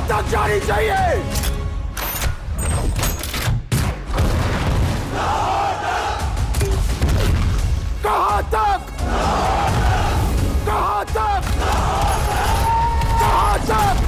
तक जानी चाहिए? कहां तक? कहां तक? कहां तक?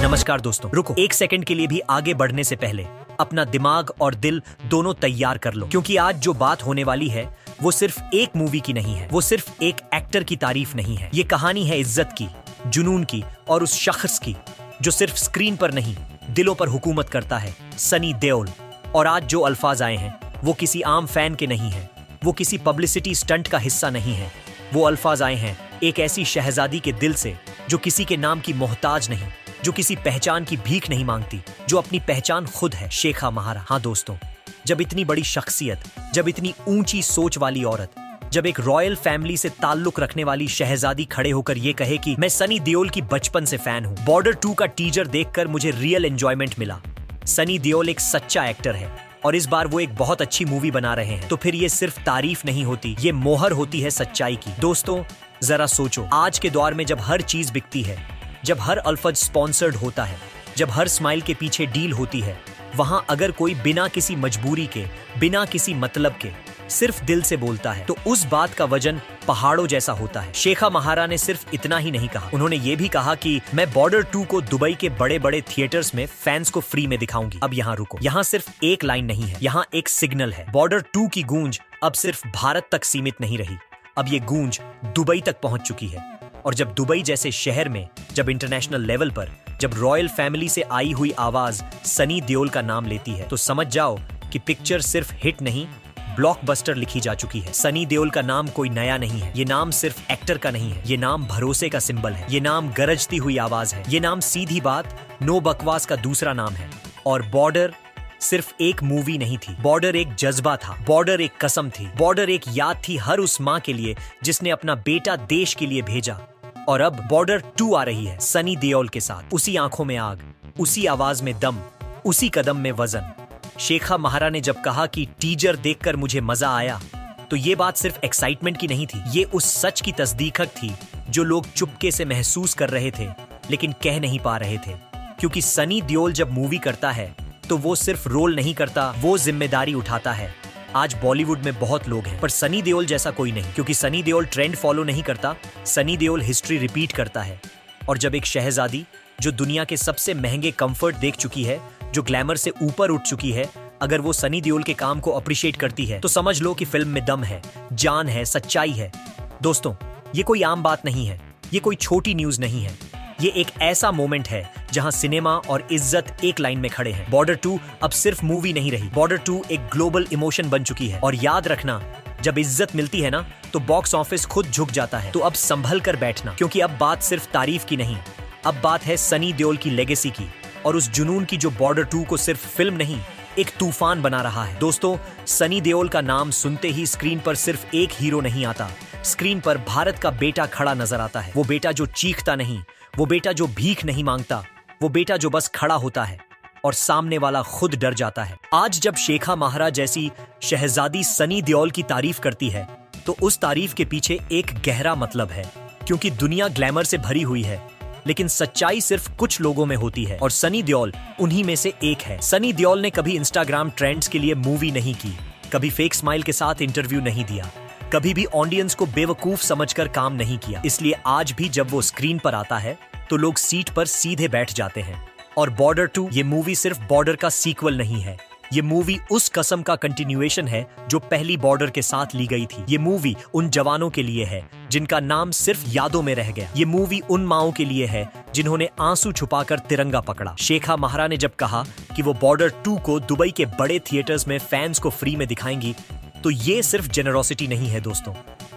नमस्कार दोस्तों, रुको एक सेकंड के लिए भी आगे बढ़ने से पहले अपना दिमाग और दिल दोनों तैयार कर लो, क्योंकि आज जो बात होने वाली है वो सिर्फ एक मूवी की नहीं है, वो सिर्फ एक एक्टर की तारीफ नहीं है। ये कहानी है इज्जत की, जुनून की और उस शख्स की जो सिर्फ स्क्रीन पर नहीं दिलों पर हुकूमत करता है, सनी देओल। और आज जो अल्फाज आए हैं वो किसी आम फैन के नहीं है, वो किसी पब्लिसिटी स्टंट का हिस्सा नहीं है। वो अल्फाज आए हैं एक ऐसी शहजादी के दिल से जो किसी के नाम की मोहताज नहीं, जो किसी पहचान की भीख नहीं मांगती, जो अपनी पहचान खुद है, शेखा महारा। हाँ दोस्तों, जब इतनी बड़ी शख्सियत, जब इतनी ऊंची सोच वाली औरत, जब एक रॉयल फैमिली से ताल्लुक रखने वाली शहजादी खड़े होकर ये कहे कि मैं सनी देओल की बचपन से फैन हूं, बॉर्डर 2 का टीजर देखकर मुझे रियल एंजॉयमेंट मिला। सनी देओल एक सच्चा एक्टर है और इस बार वो एक बहुत अच्छी मूवी बना रहे हैं, तो फिर ये सिर्फ तारीफ नहीं होती, ये मोहर होती है सच्चाई की। दोस्तों जरा सोचो, आज के दौर में जब हर चीज बिकती है, जब हर अल्फज स्पॉन्सर्ड होता है, जब हर स्माइल के पीछे डील होती है, वहां अगर कोई बिना किसी मजबूरी के, बिना किसी मतलब के सिर्फ दिल से बोलता है तो उस बात का वजन पहाड़ों जैसा होता है। शेखा महारा ने सिर्फ इतना ही नहीं कहा, उन्होंने ये भी कहा कि मैं बॉर्डर 2 को दुबई के बड़े बड़े थिएटर्स में फैंस को फ्री में दिखाऊंगी। अब यहाँ रुको, यहाँ सिर्फ एक लाइन नहीं है, यहाँ एक सिग्नल है। बॉर्डर 2 की गूंज अब सिर्फ भारत तक सीमित नहीं रही, अब ये गूंज दुबई तक पहुंच चुकी है। और जब दुबई जैसे शहर में, जब इंटरनेशनल लेवल पर, जब रॉयल फैमिली से आई हुई आवाज सनी देओल का नाम लेती है, तो समझ जाओ कि पिक्चर सिर्फ हिट नहीं, ब्लॉकबस्टर लिखी जा चुकी है। सनी देओल का नाम कोई नया नहीं है, ये नाम सिर्फ एक्टर का नहीं है, ये नाम भरोसे का सिंबल है, ये नाम गरजती हुई आवाज है, ये नाम सीधी बात, नो बकवास का दूसरा नाम है। और बॉर्डर सिर्फ एक मूवी नहीं थी, बॉर्डर एक जज्बा था, बॉर्डर एक कसम थी, बॉर्डर एक याद थी हर उस माँ के लिए जिसने अपना बेटा देश के लिए भेजा। और अब बॉर्डर 2 आ रही है सनी देओल के साथ, उसी आंखों में आग, उसी आवाज में दम, उसी कदम में वजन। शेखा महारा ने जब कहा कि टीजर देखकर मुझे मजा आया, तो ये बात सिर्फ एक्साइटमेंट की नहीं थी, ये उस सच की तस्दीक थी जो लोग चुपके से महसूस कर रहे थे लेकिन कह नहीं पा रहे थे। क्योंकि सनी देओल जब मूवी करता है तो वो सिर्फ रोल नहीं करता, वो जिम्मेदारी उठाता है। आज बॉलीवुड में बहुत लोग हैं, पर सनी देओल जैसा कोई नहीं, क्योंकि सनी देओल ट्रेंड फॉलो नहीं करता, सनी देओल हिस्ट्री रिपीट करता है। और जब एक शहजादी जो दुनिया के सबसे महंगे कंफर्ट देख चुकी है, जो ग्लैमर से ऊपर उठ चुकी है, अगर वो सनी देओल के काम को अप्रिशिएट करती है तो समझ लो कि फिल्म में दम है, जान है, सच्चाई है। दोस्तों ये कोई आम बात नहीं है, ये कोई छोटी न्यूज नहीं है, ये एक ऐसा मोमेंट है जहां सिनेमा और इज्जत एक लाइन में खड़े हैं। बॉर्डर 2 अब सिर्फ मूवी नहीं रही, बॉर्डर 2 एक ग्लोबल इमोशन बन चुकी है। और याद रखना, जब इज्जत मिलती है ना तो बॉक्स ऑफिस खुद झुक जाता है। तो अब संभल कर बैठना, क्योंकि अब बात सिर्फ तारीफ की नहीं, अब बात है सनी देओल की लेगेसी की और उस जुनून की जो बॉर्डर 2 को सिर्फ फिल्म नहीं, एक तूफान बना रहा है। दोस्तों सनी देओल का नाम सुनते ही स्क्रीन पर सिर्फ एक हीरो नहीं आता, स्क्रीन पर भारत का बेटा खड़ा नजर आता है। वो बेटा जो चीखता नहीं, वो बेटा जो भीख नहीं मांगता, वो बेटा जो बस खड़ा होता है और सामने वाला खुद डर जाता है। आज जब शेखा महारा जैसी शहजादी सनी देओल की तारीफ करती है तो उस तारीफ के पीछे एक गहरा मतलब है, क्योंकि दुनिया ग्लैमर से भरी हुई है लेकिन सच्चाई सिर्फ कुछ लोगों में होती है और सनी देओल उन्हीं में से एक है। सनी देओल ने कभी इंस्टाग्राम ट्रेंड्स के लिए मूवी नहीं की, कभी फेक स्माइल के साथ इंटरव्यू नहीं दिया, कभी भी ऑडियंस को बेवकूफ समझकर काम नहीं किया। इसलिए आज भी जब वो स्क्रीन पर आता है तो लोग सीट पर सीधे बैठ जाते हैं। और बॉर्डर 2 ये मूवी सिर्फ बॉर्डर का सीक्वल नहीं है, ये मूवी उस कसम का कंटिन्यूएशन है जो पहली बॉर्डर के साथ ली गई थी। ये मूवी उन जवानों के लिए है जिनका नाम सिर्फ यादों में रह गया। ये मूवी उन माओं के लिए है जिन्होंने आंसू छुपाकर तिरंगा पकड़ा। शेखा महारा ने जब कहा कि वो बॉर्डर 2 को दुबई के बड़े थिएटर्स में फैंस को फ्री में दिखाएंगी, तो ये सिर्फ जेनरोसिटी नहीं है दोस्तों,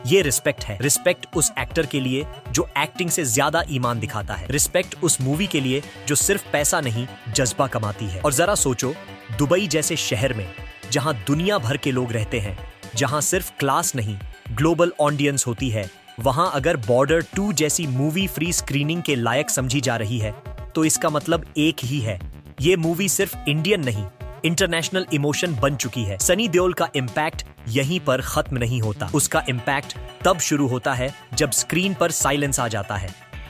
ये रिस्पेक्ट है। रिस्पेक्ट उस एक्टर के लिए जो एक्टिंग से ज्यादा ईमान दिखाता है, रिस्पेक्ट उस मूवी के लिए जो सिर्फ पैसा नहीं जज्बा कमाती है। और जरा सोचो, दुबई जैसे शहर में जहां दुनिया भर के लोग रहते हैं, जहां सिर्फ क्लास नहीं ग्लोबल ऑडियंस होती है, वहां अगर बॉर्डर 2 जैसी मूवी फ्री स्क्रीनिंग के लायक समझी जा रही है तो इसका मतलब एक ही है, ये मूवी सिर्फ इंडियन नहीं इंटरनेशनल इमोशन बन चुकी है। सनी देओल का इम्पैक्ट यहीं पर खत्म नहीं होता। उसका इम्पैक्ट तब शुरू होता है जब स्क्रीन पर साइलेंस आ जाता है,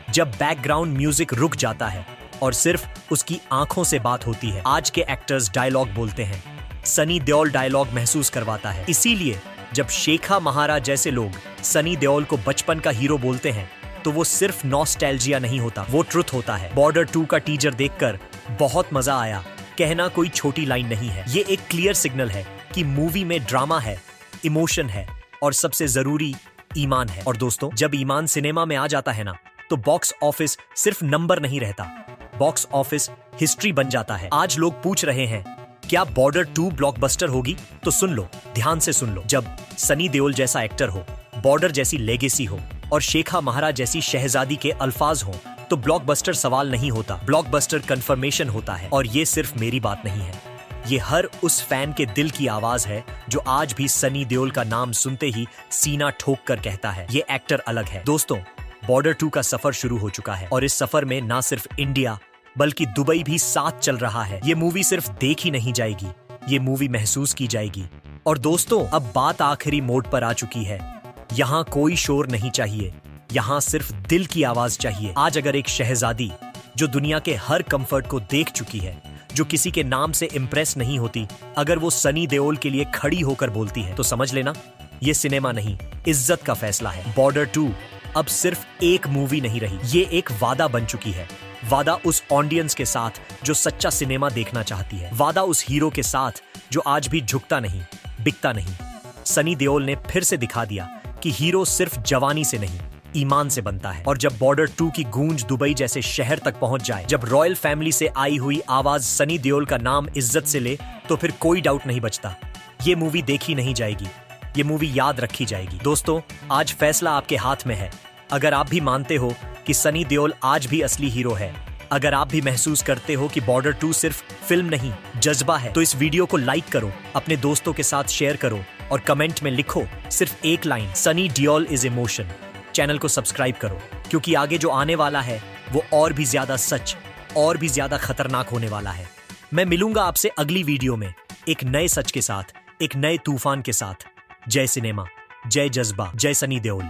जब बैकग्राउंड म्यूजिक रुक जाता है और सिर्फ उसकी आंखों से बात होती है। आज के एक्टर्स डायलॉग बोलते हैं, सनी देओल डायलॉग महसूस करवाता है। इसीलिए जब शेखा महाराज जैसे लोग सनी देओल को बचपन का हीरो बोलते हैं तो वो सिर्फ नॉस्टैल्जिया नहीं होता, वो ट्रुथ होता है। बॉर्डर 2 का टीजर देखकर बहुत मजा आया, कहना कोई छोटी लाइन नहीं है। ये एक क्लियर सिग्नल है कि मूवी में ड्रामा है, इमोशन है और सबसे जरूरी ईमान है। और दोस्तों, जब ईमान सिनेमा में आ जाता है ना, तो बॉक्स ऑफिस सिर्फ नंबर नहीं रहता, बॉक्स ऑफिस हिस्ट्री बन जाता है। आज लोग पूछ रहे हैं क्या बॉर्डर 2 ब्लॉकबस्टर होगी? तो सुन लो, ध्यान से सुन लो। जब सनी देओल जैसा एक्टर हो, बॉर्डर जैसी लेगेसी हो और शेखा महाराज जैसी शहजादी के अल्फाज हो, तो ब्लॉकबस्टर सवाल नहीं होता, ब्लॉकबस्टर कंफर्मेशन होता है। और ये सिर्फ मेरी बात नहीं है, ये हर उस फैन के दिल की आवाज है जो आज भी सनी देओल का नाम सुनते ही सीना ठोक कर कहता है ये एक्टर अलग है। दोस्तों, बॉर्डर 2 का सफर शुरू हो चुका है और इस सफर में ना सिर्फ इंडिया बल्कि दुबई भी साथ चल रहा है। ये मूवी सिर्फ देखी नहीं जाएगी, ये मूवी महसूस की जाएगी। और दोस्तों, अब बात आखिरी मोड पर आ चुकी है। यहाँ कोई शोर नहीं चाहिए, यहाँ सिर्फ दिल की आवाज चाहिए। आज अगर एक शहजादी जो दुनिया के हर कंफर्ट को देख चुकी है, जो किसी के नाम से इंप्रेस नहीं होती, अगर वो सनी देओल के लिए खड़ी होकर बोलती है, तो समझ लेना ये सिनेमा नहीं, इज्जत का फैसला है। बॉर्डर 2 अब सिर्फ एक मूवी नहीं रही, ये एक वादा बन चुकी है। वादा उस ऑडियंस के साथ जो सच्चा सिनेमा देखना चाहती है, वादा उस हीरो के साथ जो आज भी झुकता नहीं, बिकता नहीं। सनी देओल ने फिर से दिखा दिया कि हीरो सिर्फ जवानी से नहीं, ईमान से बनता है। और जब बॉर्डर 2 की गूंज दुबई जैसे शहर तक पहुंच जाए, जब रॉयल फैमिली से आई हुई आवाज सनी देओल का नाम इज्जत से ले, तो फिर कोई डाउट नहीं बचता, ये मूवी देखी नहीं जाएगी, ये मूवी याद रखी जाएगी। दोस्तों, आज फैसला आपके हाथ में है। अगर आप भी मानते हो कि सनी देओल आज भी असली हीरो है, अगर आप भी महसूस करते हो कि बॉर्डर 2 सिर्फ फिल्म नहीं, जज्बा है, तो इस वीडियो को लाइक करो, अपने दोस्तों के साथ शेयर करो और कमेंट में लिखो सिर्फ एक line, Sunny Deol is emotion. Channel को सब्सक्राइब करो, क्योंकि आगे जो आने वाला है वो और भी ज्यादा सच, और भी ज्यादा खतरनाक होने वाला है। मैं मिलूंगा आपसे अगली वीडियो में एक नए सच के साथ, एक नए तूफान के साथ। जय सिनेमा, जय जज्बा, जय सनी देओल।